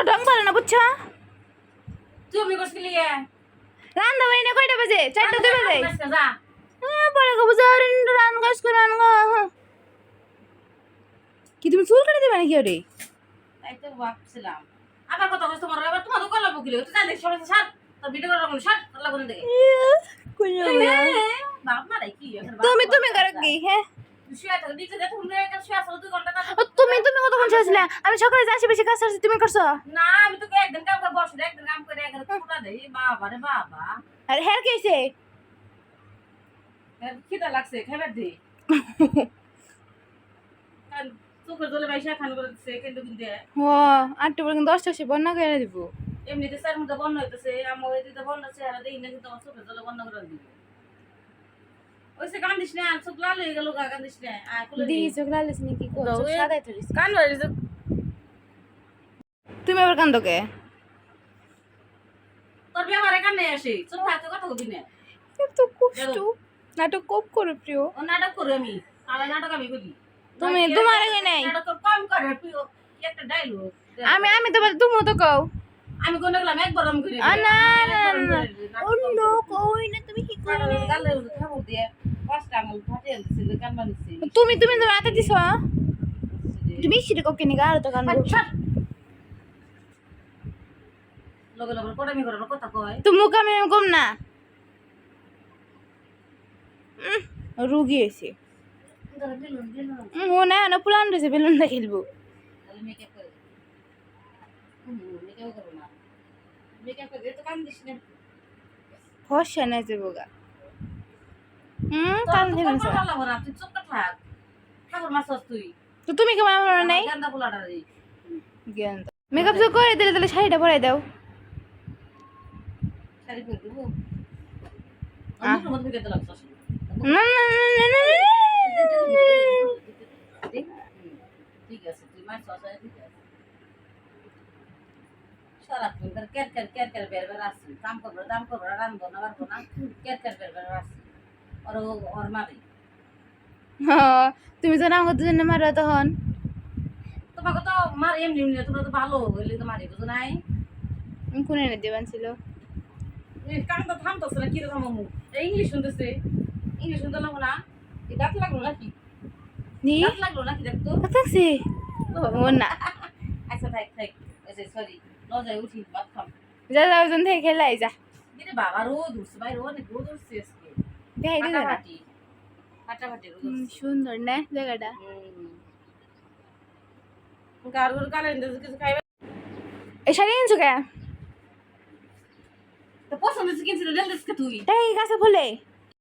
ঢং পারে না বুঝছো তুমি করছিলি রান্না বাড়ি না কয়টা বাজে 4টা 2 বাজে যা পরে কব যারিন রান গাছ করে রান গা কি তুমি চুল কেটে দেবে নাকি ওরে তাই তো ভাবছিলাম আবার কথা কইছ তোমার এবার তোমার গলা বকিলে তো জানিস সরে সার তোর ভিডিও করার কোন সার আল্লাহ কোন দেখে বাপ মারাই কি তুমি করো কি হ্যাঁ শুয়ে থাকো নিচে দেখো তুমি একটা শুয়ে আসো 2 ঘন্টা তুমি কতক্ষণ শুয়েছিলে আমি সকালে যাচ্ছি বেশি কাজ করছি তুমি করছো না আমি তো একদিন কাম করে বসে একদিন কাম করে একদিন পুরা দেই বাবা রে বাবা আরে হের কি হইছে খিদা লাগছে খাবার দে কাল চোখের জলে বাইসা খান করে দিছে কিন্তু কিন্তু ও 8টা পর্যন্ত 10টা সে বন্যা করে দিব এমনিতে স্যার মধ্যে বন্ধ হইতেছে আমার এদিকে বন্ধ আছে আর দেই না কিন্তু আমার চোখের জলে বন্ধ করে দিব ওইসে কান্দিস না চোখ লাল হয়ে গেল কান্দিস না দি চোখ লালিস নি কি করছ সাদাই ধরিস কান ধরিস তুমি আবার কান্দকে তোর ব্যবহারে কান্নে আসে চুপ থাকতে কথা কবি না এত কষ্ট নাটক কম করে প্রিয় ও নাটক করি আমি তাহলে নাটক আমি করি তুমি তোমার আগে নাই নাটক কম করে প্রিয় একটা ডায়লগ আমি তুমি তো কও আমি কোন গেলাম একবার আমি করি না অন্য কই না তুমি কি করো গালে খাবো দিয়ে পাঁচটা আঙুল ফাটে আনছিল কান বানিছি তুমি তো রাতে দিছ তুমি সিরে কোকে নি গাড়ো তো কান লগে লগে পড়ামি করার কথা কয় তুমি মুখ আমি কম না রুগী হয়েছে ও না না প্লান রয়েছে বেলুনটা খেলবো মেকআপ করে মেকআপ করো না মেকআপ করে তো কান দিস না ফসা না যাবো গা কান দেবে না ভালো না তুই চুপ থাক ঠাকুর মারছস তুই তো তুমি কেমন আমার নাই গান্দা পোলাটা রে জ্ঞান মেকআপ তো করে দিলে তাহলে শাড়িটা পরাই দাও শাড়ি পরে দেবো আমার মধ্যে কেটে লাগছস না ঠিক আছে তুই মারছস ঠিক আছে সারাক্ষণ তোর কের বের আসছি কাম করবো দাম করবো রানবো না পারবো না কের বের আসছি ওর মারি তুমি তো নাম করতে জন্য মারো তখন তোমাকে তো মার এমনি এমনি তোমরা তো ভালো হইলে তো মারি বুঝো নাই কোন এনে দেবান ছিল কামটা থামতেছে না কিরকম মুখ ইংলিশ শুনতেছে ইংলিশ শুনতে লাগবো না দাঁত লাগলো নাকি নি দাঁত লাগলো নাকি দেখতো দেখছি ও না আচ্ছা থাক সরি লজায় উঠি ভাত খাম যা ওজন থেকে খেলাই যা দিদি বাবা রোদ উঠছে ভাই রোদ উঠছে আজকে দেখাই দিও না ফাটাফাটি রোদ উঠছে সুন্দর না জায়গাটা গাড়ুর কারেন্ট কিছু খাইবে এই শাড়ি কিনছো কে তো পছন্দ কিনছিল দেন তুই তাই গাছে ফুলে